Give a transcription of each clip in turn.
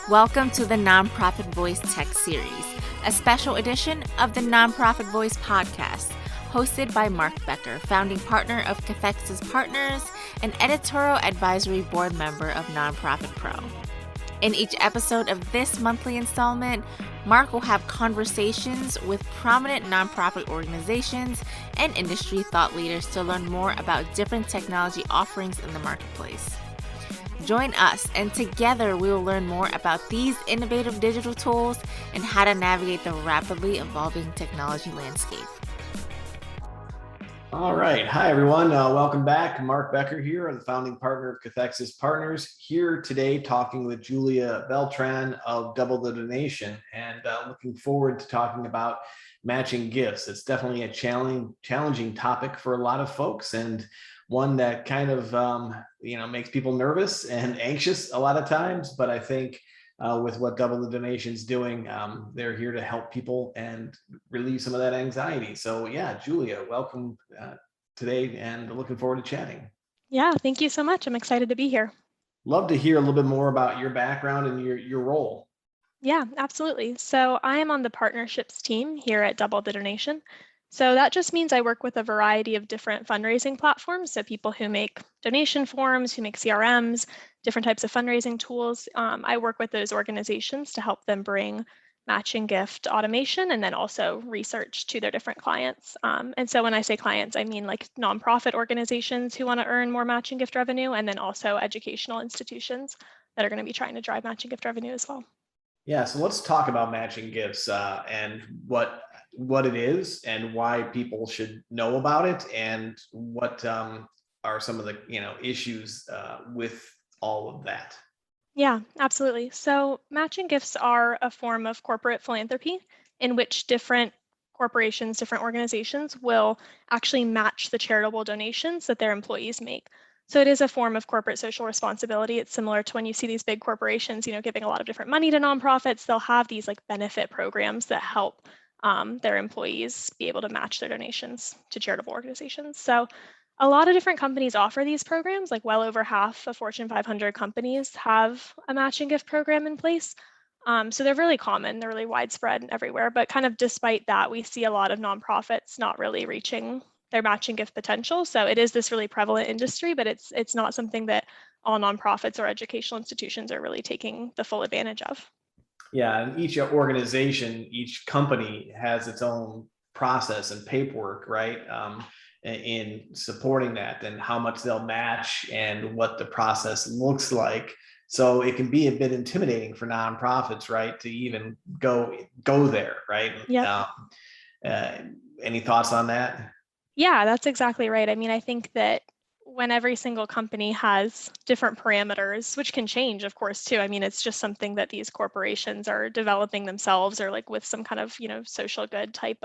Welcome to the NonProfit Voice Tech Series, a special edition of the NonProfit Voice podcast, hosted by Mark Becker, founding partner of Cathexis Partners and editorial advisory board member of NonProfit Pro. In each episode of this monthly installment, Mark will have conversations with prominent nonprofit organizations and industry thought leaders to learn more about different technology offerings in the marketplace. Join us, and together we will learn more about these innovative digital tools and how to navigate the rapidly evolving technology landscape. All right. Hi, everyone. Welcome back. Mark Becker here, the founding partner of Cathexis Partners, here today talking with Julia Beltran of Double the Donation, and looking forward to talking about matching gifts. It's definitely a challenging topic for a lot of folks, and one that kind of makes people nervous and anxious a lot of times. But I think with what Double the Donation's doing, they're here to help people and relieve some of that anxiety. So yeah, Julia, welcome today, and looking forward to chatting. Yeah, thank you so much. I'm excited to be here. Love to hear a little bit more about your background and your role. Yeah, absolutely. So I am on the partnerships team here at Double the Donation. So that just means I work with a variety of different fundraising platforms. So people who make donation forms, who make CRMs, different types of fundraising tools. I work with those organizations to help them bring matching gift automation and then also research to their different clients. And so when I say clients, I mean like nonprofit organizations who want to earn more matching gift revenue, and then also educational institutions that are going to be trying to drive matching gift revenue as well. Yeah, so let's talk about matching gifts and what it is and why people should know about it, and what are some of the issues with all of that. Yeah, absolutely. So matching gifts are a form of corporate philanthropy in which different corporations, different organizations will actually match the charitable donations that their employees make. So it is a form of corporate social responsibility. It's similar to when you see these big corporations, giving a lot of different money to nonprofits. They'll have these like benefit programs that help their employees be able to match their donations to charitable organizations. So a lot of different companies offer these programs, like well over half of Fortune 500 companies have a matching gift program in place. So they're really common, they're really widespread everywhere, but kind of despite that, we see a lot of nonprofits not really reaching their matching gift potential. So it is this really prevalent industry, but it's not something that all nonprofits or educational institutions are really taking the full advantage of. Yeah, and each organization, each company has its own process and paperwork, right? In supporting that, and how much they'll match and what the process looks like. So it can be a bit intimidating for nonprofits, right, to even go there, right? Yeah. Any thoughts on that? Yeah, that's exactly right. I mean, I think that when every single company has different parameters, which can change, of course, too. I mean, it's just something that these corporations are developing themselves, or like with some kind of, social good type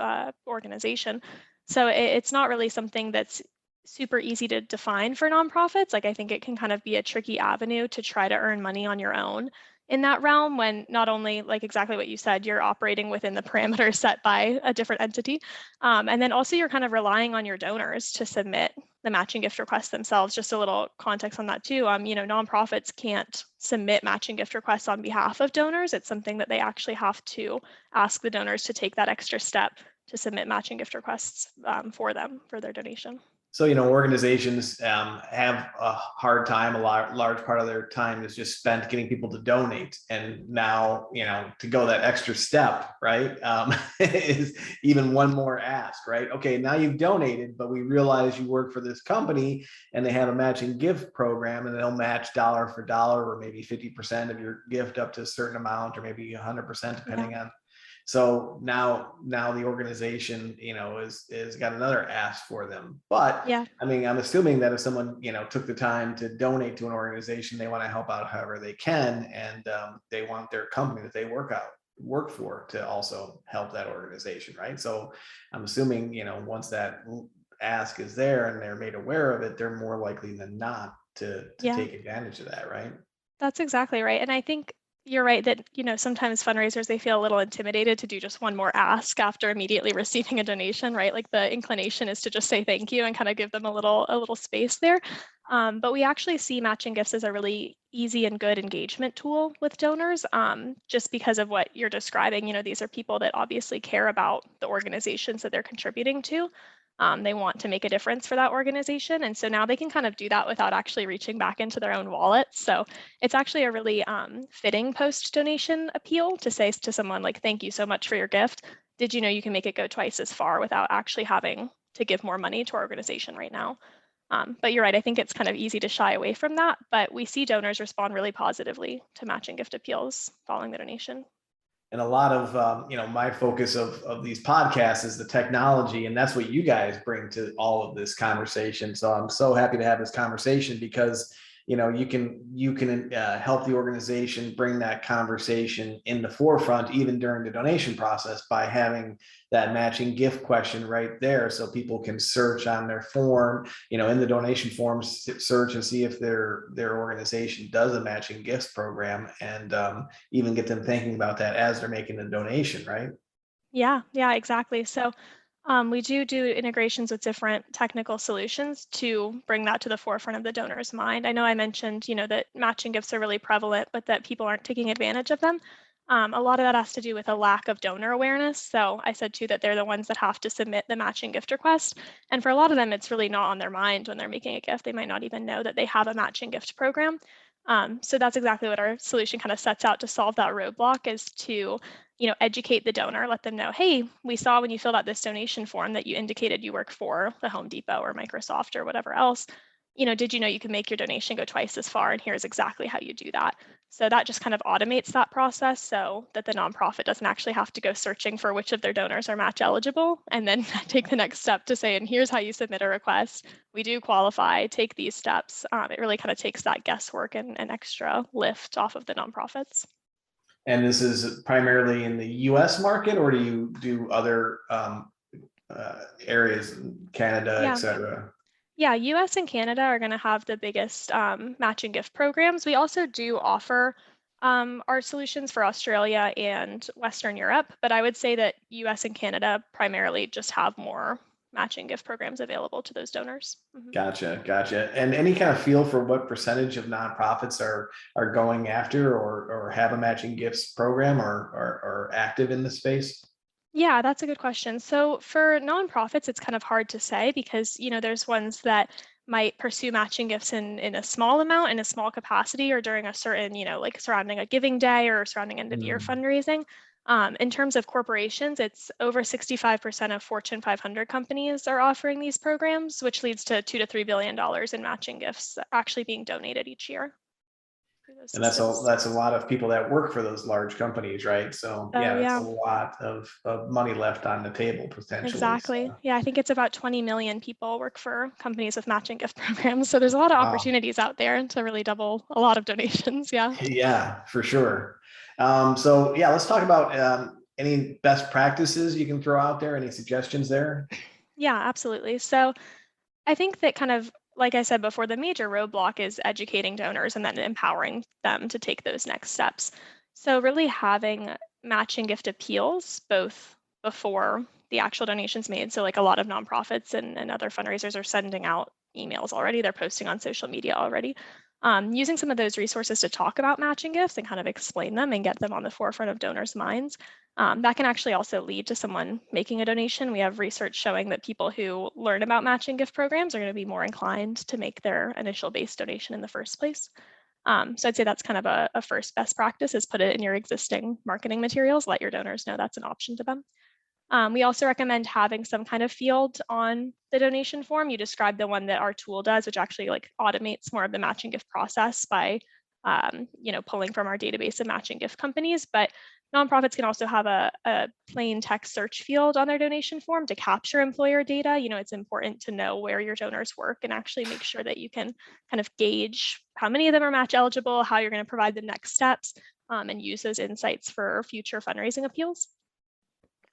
organization. So it's not really something that's super easy to define for nonprofits. Like, I think it can kind of be a tricky avenue to try to earn money on your own in that realm, when not only, like exactly what you said, you're operating within the parameters set by a different entity. And then also you're kind of relying on your donors to submit the matching gift requests themselves. Just a little context on that too. Nonprofits can't submit matching gift requests on behalf of donors. It's something that they actually have to ask the donors to take that extra step to submit matching gift requests for them, for their donation. So, organizations have a hard time. Large part of their time is just spent getting people to donate. And now, to go that extra step, right, is even one more ask, right? Okay, now you've donated, but we realize you work for this company and they have a matching gift program, and they'll match dollar for dollar, or maybe 50% of your gift up to a certain amount, or maybe 100%, depending on. So now the organization, is got another ask for them. But yeah, I mean, I'm assuming that if someone, took the time to donate to an organization, they want to help out however they can, and they want their company that they work for to also help that organization, right? So I'm assuming, once that ask is there and they're made aware of it, they're more likely than not to take advantage of that, right? That's exactly right. And I think you're right that, sometimes fundraisers, they feel a little intimidated to do just one more ask after immediately receiving a donation, right? Like the inclination is to just say thank you and kind of give them a little space there. But we actually see matching gifts as a really easy and good engagement tool with donors, just because of what you're describing. These are people that obviously care about the organizations that they're contributing to. They want to make a difference for that organization. And so now they can kind of do that without actually reaching back into their own wallet. So it's actually a really fitting post-donation appeal to say to someone like, thank you so much for your gift. Did you know you can make it go twice as far without actually having to give more money to our organization right now? But you're right, I think it's kind of easy to shy away from that, but we see donors respond really positively to matching gift appeals following the donation. And a lot of my focus of these podcasts is the technology, and that's what you guys bring to all of this conversation. So I'm so happy to have this conversation because you can help the organization bring that conversation in the forefront even during the donation process by having that matching gift question right there, so people can search on their form, in the donation forms, search and see if their organization does a matching gifts program, and even get them thinking about that as they're making the donation, right? Yeah, exactly. So we do integrations with different technical solutions to bring that to the forefront of the donor's mind. I know I mentioned, that matching gifts are really prevalent, but that people aren't taking advantage of them. A lot of that has to do with a lack of donor awareness. So I said too that they're the ones that have to submit the matching gift request. And for a lot of them, it's really not on their mind when they're making a gift. They might not even know that they have a matching gift program. So that's exactly what our solution kind of sets out to solve that roadblock, is to educate the donor, let them know, hey, we saw when you filled out this donation form that you indicated you work for the Home Depot or Microsoft or whatever else. Did you know you can make your donation go twice as far? And here's exactly how you do that. So that just kind of automates that process so that the nonprofit doesn't actually have to go searching for which of their donors are match eligible and then take the next step to say, and here's how you submit a request. We do qualify, take these steps. It really kind of takes that guesswork and extra lift off of the nonprofits. And this is primarily in the US market, or do you do other areas, Canada, Yeah. et cetera? Yeah, US and Canada are going to have the biggest matching gift programs. We also do offer our solutions for Australia and Western Europe, but I would say that US and Canada primarily just have more matching gift programs available to those donors. Mhm. Gotcha. And any kind of feel for what percentage of nonprofits are going after or have a matching gifts program or active in the space? Yeah, that's a good question. So for nonprofits, it's kind of hard to say because, there's ones that might pursue matching gifts in a small amount, in a small capacity, or during a certain, like surrounding a giving day or surrounding end of year fundraising. In terms of corporations, it's over 65% of Fortune 500 companies are offering these programs, which leads to $2 to $3 billion in matching gifts actually being donated each year through those And that's systems. a lot of people that work for those large companies, right? So Oh, yeah, that's a yeah. lot of money left on the table potentially. Exactly. So, Yeah, I think it's about 20 million people work for companies with matching gift programs. So there's a lot of wow. opportunities out there to really double a lot of donations. Yeah. Yeah, for sure. So yeah, let's talk about any best practices you can throw out there. Any suggestions there? Yeah, absolutely. So I think that kind of, like I said before, the major roadblock is educating donors and then empowering them to take those next steps. So really having matching gift appeals both before the actual donations made. So like a lot of nonprofits and other fundraisers are sending out emails already. They're posting on social media already. Using some of those resources to talk about matching gifts and kind of explain them and get them on the forefront of donors' minds. That can actually also lead to someone making a donation. We have research showing that people who learn about matching gift programs are going to be more inclined to make their initial base donation in the first place. So I'd say that's kind of a first best practice, is put it in your existing marketing materials, let your donors know that's an option to them. We also recommend having some kind of field on the donation form. You described the one that our tool does, which actually automates more of the matching gift process by pulling from our database of matching gift companies. But nonprofits can also have a plain text search field on their donation form to capture employer data. It's important to know where your donors work and actually make sure that you can kind of gauge how many of them are match eligible, how you're going to provide the next steps, and use those insights for future fundraising appeals.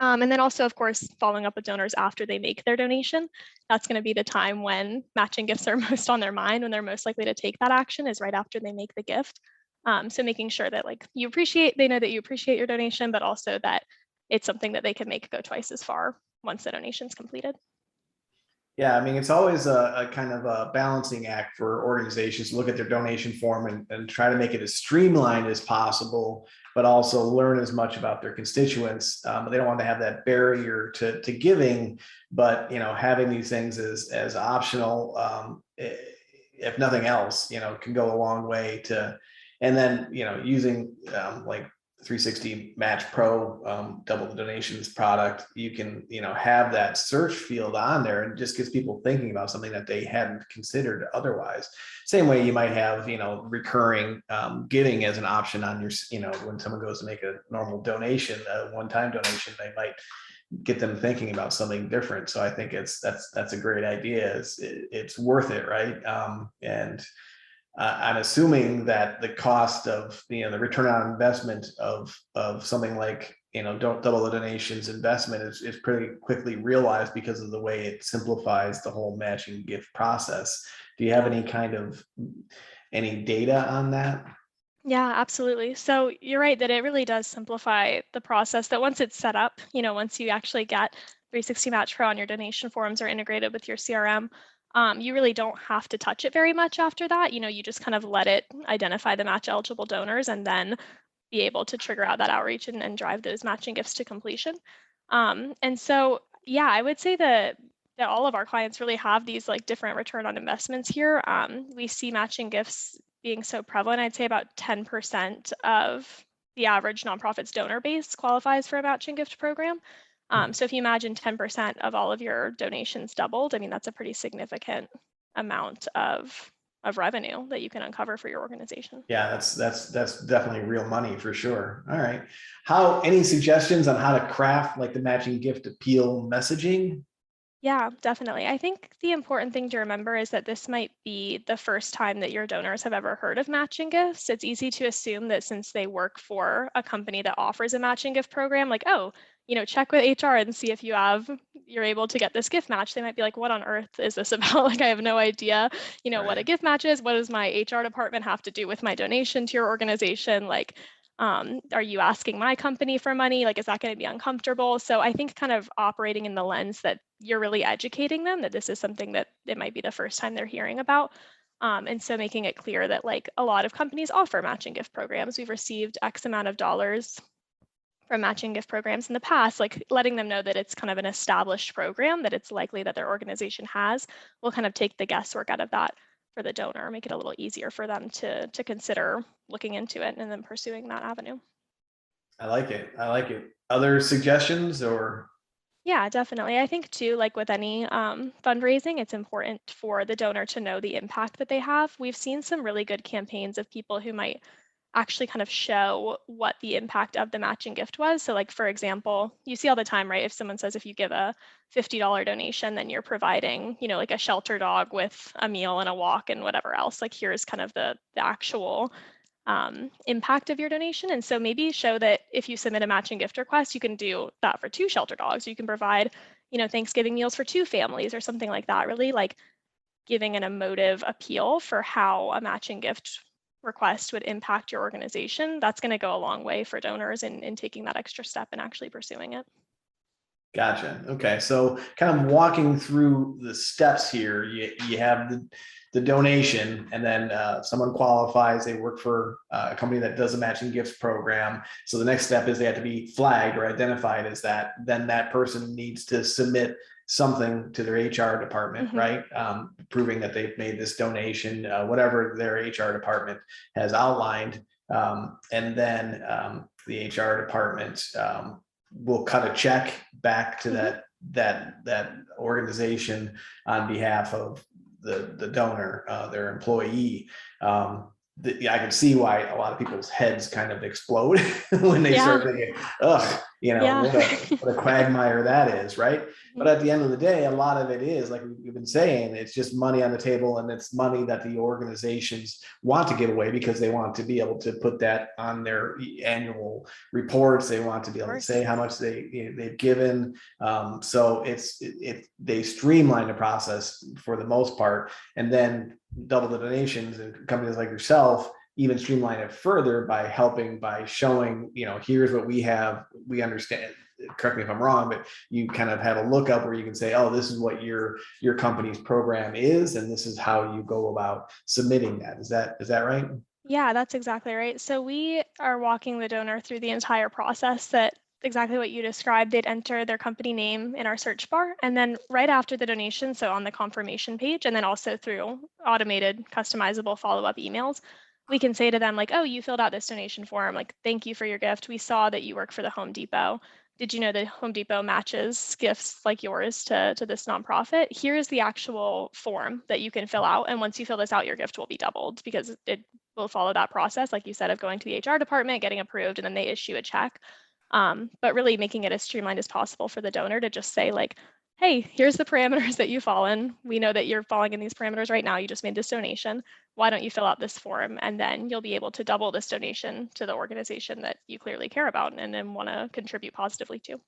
And then also, of course, following up with donors after they make their donation. That's going to be the time when matching gifts are most on their mind, when they're most likely to take that action, is right after they make the gift. So making sure that they know that you appreciate your donation, but also that it's something that they can make go twice as far once the donation's completed. Yeah, I mean, it's always a kind of a balancing act for organizations to look at their donation form and try to make it as streamlined as possible, but also learn as much about their constituents. They don't want to have that barrier to giving, but having these things as optional, if nothing else, can go a long way to. And then using like 360 Match Pro, double the donations product, you can have that search field on there, and just gets people thinking about something that they hadn't considered otherwise. Same way you might have recurring giving as an option on your, when someone goes to make a normal donation, a one-time donation, they might get them thinking about something different. So I think that's a great idea. It's worth it, right? And I'm assuming that the cost of the return on investment of something like don't double the donations investment is pretty quickly realized because of the way it simplifies the whole matching gift process. Do you have any data on that? Yeah, absolutely. So you're right that it really does simplify the process, that once it's set up, once you actually get 360 Match Pro on your donation forms or integrated with your CRM, you really don't have to touch it very much after that. You just kind of let it identify the match eligible donors and then be able to trigger out that outreach and drive those matching gifts to completion. And so, yeah, I would say that all of our clients really have these like different return on investments here. We see matching gifts being so prevalent. I'd say about 10% of the average nonprofit's donor base qualifies for a matching gift program. So if you imagine 10% of all of your donations doubled, I mean, that's a pretty significant amount of revenue that you can uncover for your organization. Yeah, that's definitely real money for sure. All right. Any suggestions on how to craft like the matching gift appeal messaging? Yeah, definitely. I think the important thing to remember is that this might be the first time that your donors have ever heard of matching gifts. It's easy to assume that since they work for a company that offers a matching gift program, like, oh, check with HR and see if you're able to get this gift match. They might be like, what on earth is this about? Like, I have no idea, what a gift match is. What does my HR department have to do with my donation to your organization? Like, are you asking my company for money? Like, is that going to be uncomfortable? So I think kind of operating in the lens that you're really educating them that this is something that it might be the first time they're hearing about. And so making it clear that like a lot of companies offer matching gift programs. We've received X amount of dollars from matching gift programs in the past, like letting them know that it's kind of an established program, that it's likely that their organization has, will kind of take the guesswork out of that for the donor, make it a little easier for them to consider looking into it and then pursuing that avenue. I like it. Other suggestions or? Yeah, definitely. I think too, like with any fundraising, it's important for the donor to know the impact that they have. We've seen some really good campaigns of people who might actually kind of show what the impact of the matching gift was. So like, for example, you see all the time, right? If someone says, if you give a $50 donation, then you're providing, like a shelter dog with a meal and a walk and whatever else. Like here's kind of the actual impact of your donation. And so maybe show that if you submit a matching gift request, you can do that for 2 shelter dogs. You can provide, Thanksgiving meals for 2 families or something like that. Really like giving an emotive appeal for how a matching gift request would impact your organization. That's going to go a long way for donors in taking that extra step and actually pursuing it. Gotcha. Okay. So kind of walking through the steps here, you have the donation, and then someone qualifies, they work for a company that does a matching gifts program. So the next step is they have to be flagged or identified as that. Then that person needs to submit something to their HR department, right? Proving that they've made this donation, whatever their HR department has outlined. And then the HR department will cut a check back to that organization on behalf of the donor, their employee. I can see why a lot of people's heads kind of explode when they start thinking, ugh, what a quagmire that is, right? But at the end of the day, a lot of it is, like we've been saying, it's just money on the table, and it's money that the organizations want to give away because they want to be able to put that on their annual reports. They want to be able to say how much they've given. So they streamline the process for the most part, and then double the donations, and companies like yourself even streamline it further by showing, here's what we have. We understand correct me if I'm wrong, but you kind of have a lookup where you can say, oh, this is what your company's program is, and this is how you go about submitting that. Is that right? Yeah, that's exactly right. So we are walking the donor through the entire process, that exactly what you described. They'd enter their company name in our search bar, and then right after the donation, so on the confirmation page, and then also through automated customizable follow-up emails, we can say to them like, oh, you filled out this donation form, like, thank you for your gift. We saw that you work for the Home Depot. Did you know that Home Depot matches gifts like yours to this nonprofit? Here is the actual form that you can fill out. And once you fill this out, your gift will be doubled, because it will follow that process, like you said, of going to the HR department, getting approved, and then they issue a check. But really making it as streamlined as possible for the donor to just say like, hey, here's the parameters that you fall in. We know that you're falling in these parameters right now. You just made this donation. Why don't you fill out this form? And then you'll be able to double this donation to the organization that you clearly care about and then want to contribute positively to.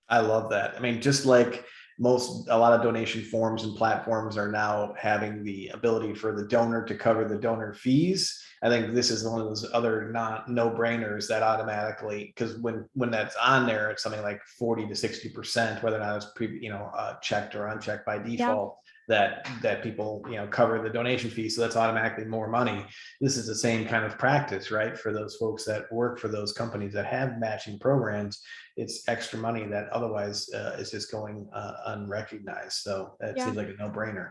I love that. I mean, just like a lot of donation forms and platforms are now having the ability for the donor to cover the donor fees. I think this is one of those other no-brainers that automatically, because when that's on there, it's something like 40 to 60%, whether or not it's checked or unchecked by default. Yeah. That people cover the donation fee, so that's automatically more money. This is the same kind of practice, right? For those folks that work for those companies that have matching programs, it's extra money that otherwise is just going unrecognized. So that seems like a no-brainer.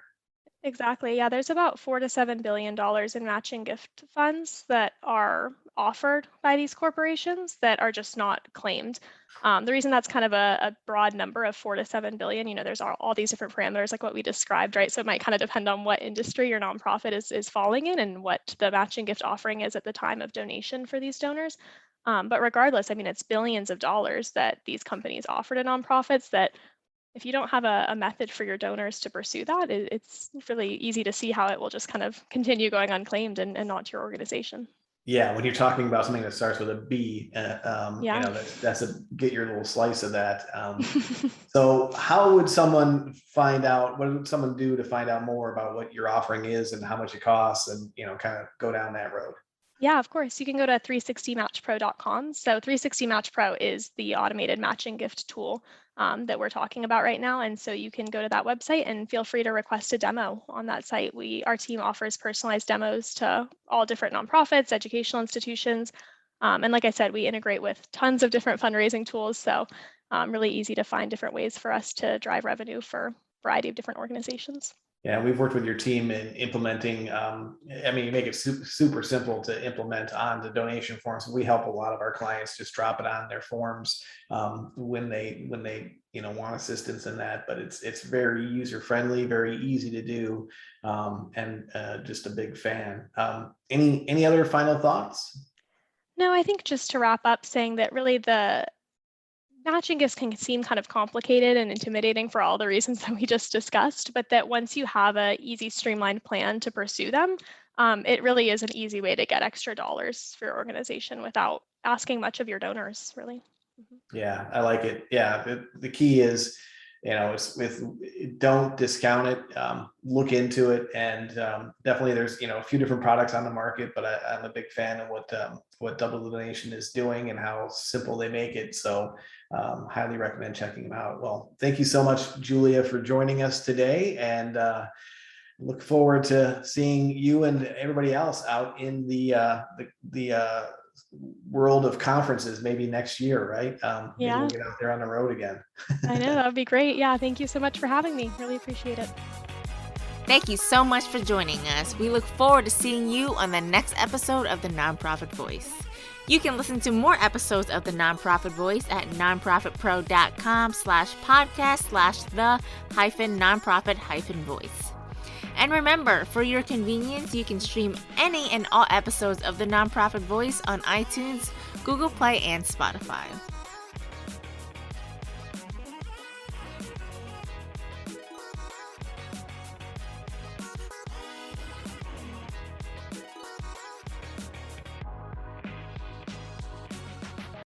Exactly. Yeah, there's about $4 to $7 billion in matching gift funds that are offered by these corporations that are just not claimed. The reason that's kind of a broad number of 4 to 7 billion, there's all these different parameters like what we described, right? So it might kind of depend on what industry your nonprofit is falling in and what the matching gift offering is at the time of donation for these donors. But regardless, I mean, it's billions of dollars that these companies offer to nonprofits that if you don't have a method for your donors to pursue that, it's really easy to see how it will just kind of continue going unclaimed and not to your organization. Yeah, when you're talking about something that starts with a B, that's get your little slice of that. So how would someone find out, what would someone do to find out more about what your offering is and how much it costs and, kind of go down that road? Yeah, of course. You can go to 360matchpro.com. So 360 Match Pro is the automated matching gift tool that we're talking about right now. And so you can go to that website and feel free to request a demo on that site. Our team offers personalized demos to all different nonprofits, educational institutions. And like I said, we integrate with tons of different fundraising tools. So really easy to find different ways for us to drive revenue for a variety of different organizations. Yeah, we've worked with your team in implementing. You make it super simple to implement on the donation forms. We help a lot of our clients just drop it on their forms when they want assistance in that. But it's very user friendly, very easy to do, and just a big fan. Any other final thoughts? No, I think just to wrap up, saying that really the matching gifts can seem kind of complicated and intimidating for all the reasons that we just discussed, but that once you have an easy, streamlined plan to pursue them, it really is an easy way to get extra dollars for your organization without asking much of your donors, really. Mm-hmm. Yeah, I like it. Yeah, the key is, don't discount it, look into it, and definitely there's a few different products on the market, but I'm a big fan of what Double the Donation is doing and how simple they make it. So highly recommend checking them out. Well, thank you so much, Julia, for joining us today, and look forward to seeing you and everybody else out in the world of conferences maybe next year, right? Maybe we'll get out there on the road again. I know, that would be great. Yeah, thank you so much for having me. Really appreciate it. Thank you so much for joining us. We look forward to seeing you on the next episode of The Nonprofit Voice. You can listen to more episodes of The Nonprofit Voice at nonprofitpro.com/podcast/the-nonprofit-voice. And remember, for your convenience, you can stream any and all episodes of The Nonprofit Voice on iTunes, Google Play, and Spotify.